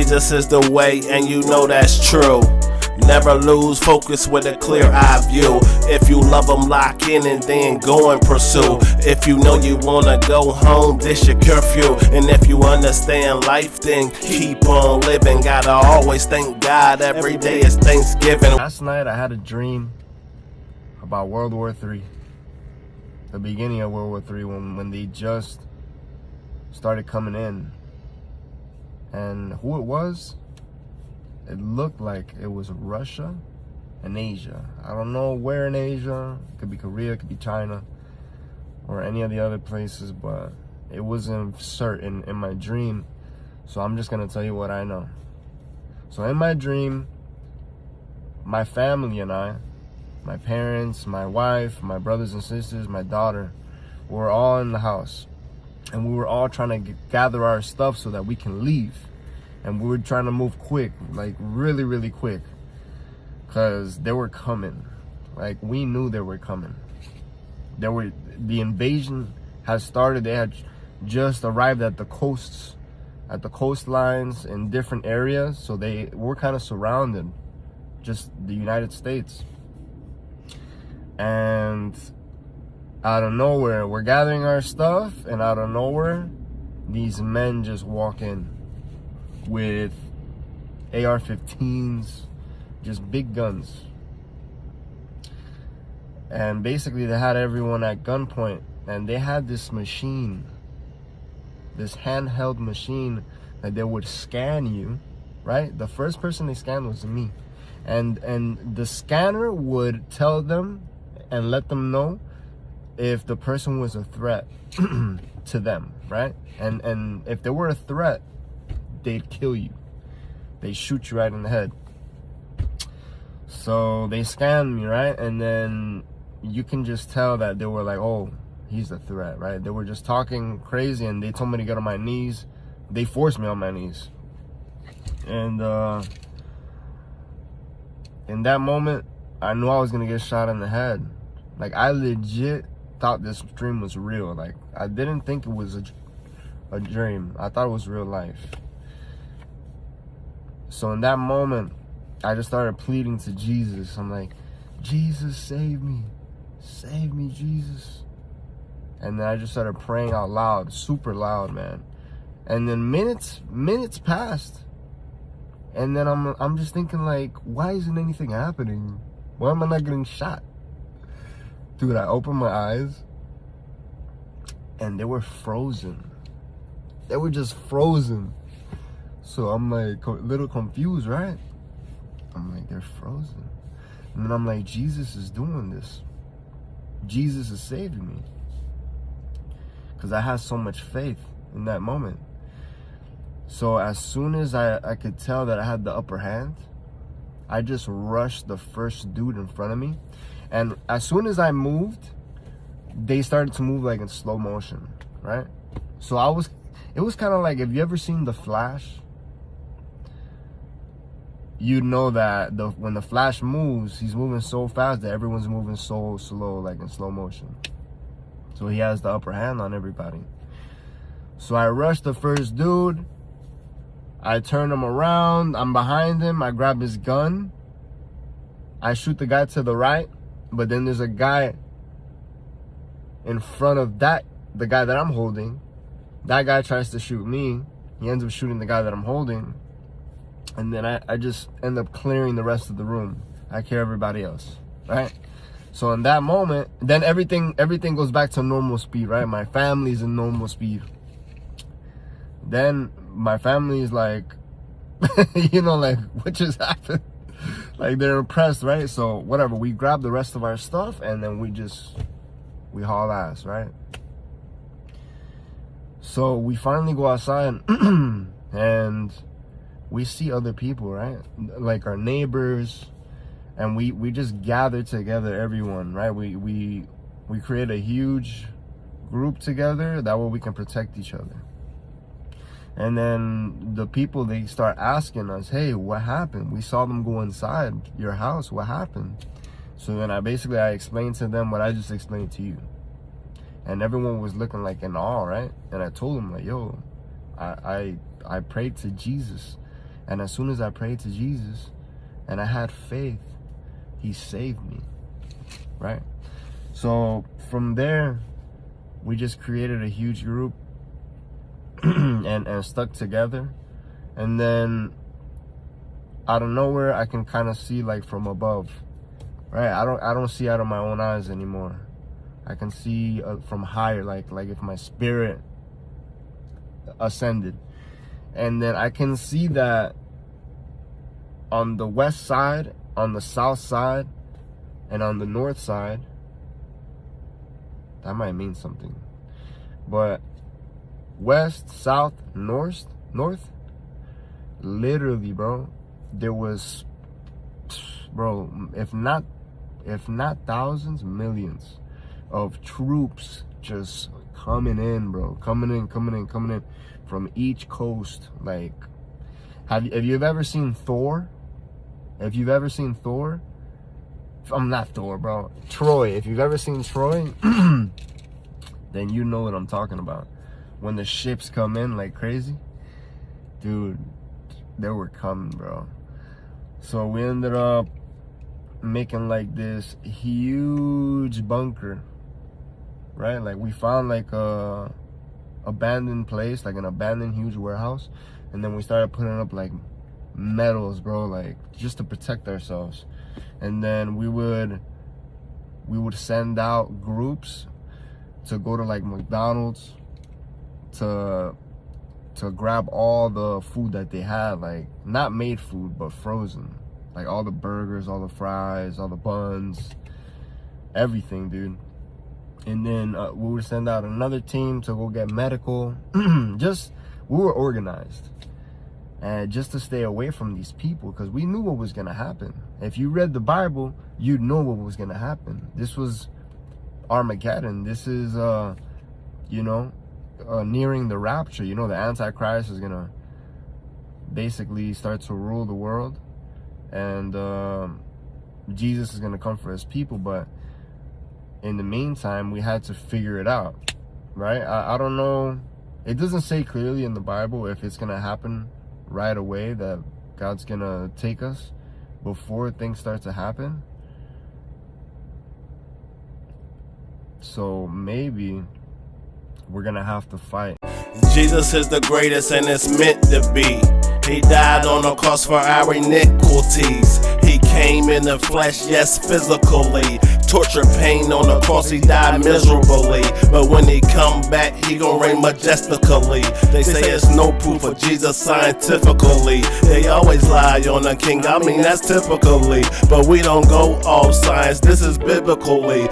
Jesus is the way, and you know that's true. Never lose focus with a clear eye view. If you love them, lock in and then go and pursue. If you know you wanna go home, this your curfew. And if you understand life, then keep on living. Gotta always thank God, every day is Thanksgiving. Last night I had a dream about World War III. The beginning of World War III, when they just started coming in. And who it was, it looked like it was Russia and Asia. I don't know where in Asia. It could be Korea, it could be China, or any of the other places, but it wasn't certain in my dream. So I'm just gonna tell you what I know. So in my dream, my family and I, my parents, my wife, my brothers and sisters, my daughter, were all in the house. And we were all trying to gather our stuff so that we can leave. And we were trying to move quick, like really, really quick. Because they were coming. Like, we knew they were coming. The invasion had started. They had just arrived at the coasts, at the coastlines in different areas. So they were kind of surrounded, just the United States. And out of nowhere, we're gathering our stuff, and out of nowhere, these men just walk in with AR-15s, just big guns. And basically they had everyone at gunpoint, and they had this machine, this handheld machine that they would scan you, right? The first person they scanned was me. And the scanner would tell them and let them know if the person was a threat to them, right? And if they were a threat, they'd kill you. They shoot you right in the head. So they scanned me, right? And then you can just tell that they were like, oh, he's a threat, right? They were just talking crazy, and they told me to get on my knees. They forced me on my knees. And in that moment, I knew I was gonna get shot in the head. Like, I legit thought this dream was real. Like, I didn't think it was a dream. I thought it was real life. So in that moment, I just started pleading to Jesus. I'm like, Jesus, save me. Save me, Jesus. And then I just started praying out loud, super loud, man. And then minutes passed. And then I'm just thinking, like, why isn't anything happening? Why am I not getting shot? Dude, I opened my eyes, and they were frozen. They were just frozen. So I'm like a little confused, right? I'm like, they're frozen. And then I'm like, Jesus is doing this. Jesus is saving me. Because I had so much faith in that moment. So as soon as I could tell that I had the upper hand, I just rushed the first dude in front of me. And as soon as I moved, they started to move like in slow motion, right? So it was kind of like, if you ever seen The Flash, you know that when the Flash moves, he's moving so fast that everyone's moving so slow, like in slow motion. So he has the upper hand on everybody. So I rushed the first dude. I turn him around. I'm behind him. I grab his gun. I shoot the guy to the right. But then there's a guy in front of the guy that I'm holding. That guy tries to shoot me. He ends up shooting the guy that I'm holding. And then I just end up clearing the rest of the room. I kill everybody else, right? So in that moment, then everything goes back to normal speed, right? My family's in normal speed. Then my family is like, you know, like, what just happened? Like, they're impressed, right? So whatever, we grab the rest of our stuff, and then we haul ass, right? So we finally go outside and we see other people, right? Like our neighbors, and we just gather together, everyone, right? We create a huge group together, that way we can protect each other. And then the people, they start asking us, hey, what happened? We saw them go inside your house. What happened? So then I explained to them what I just explained to you. And everyone was looking like in awe, right? And I told them, like, yo, I prayed to Jesus. And as soon as I prayed to Jesus and I had faith, he saved me, right? So from there, we just created a huge group and stuck together. And then out of nowhere, I can kind of see like from above, right? I don't see out of my own eyes anymore. I can see from higher, like if my spirit ascended. And then I can see that on the west side, on the south side, and on the north side, that might mean something. But west, south, north, literally, bro, there was, bro, if not thousands, millions of troops just coming in, bro, coming in from each coast. Like, have you ever seen Thor? If you've ever seen Thor, I'm not Thor, bro, Troy. If you've ever seen Troy, then you know what I'm talking about. When the ships come in like crazy, dude, they were coming, bro. So we ended up making like this huge bunker, right? Like we found like a abandoned place, like an abandoned huge warehouse, and then we started putting up like metals, bro, like just to protect ourselves. And then we would send out groups to go to like McDonald's to grab all the food that they had, like not made food but frozen, like all the burgers, all the fries, all the buns, everything, dude. And then we would send out another team to go get medical. Just, we were organized, and just to stay away from these people, because we knew what was gonna happen. If you read the Bible, you'd know what was gonna happen. This was Armageddon. This is nearing the rapture. You know, the Antichrist is gonna basically start to rule the world, and Jesus is gonna come for his people. But in the meantime, we had to figure it out, right? I don't know. It doesn't say clearly in the Bible if it's gonna happen right away, that God's gonna take us before things start to happen. So maybe we're gonna have to fight. Jesus is the greatest and it's meant to be. He died on the cross for our iniquities. He came in the flesh, yes, physically. Torture, pain on the cross, he died miserably. But when he come back, he gon' reign majestically. They say it's no proof of Jesus scientifically. They always lie on the king, I mean that's typically. But we don't go off science, this is biblically.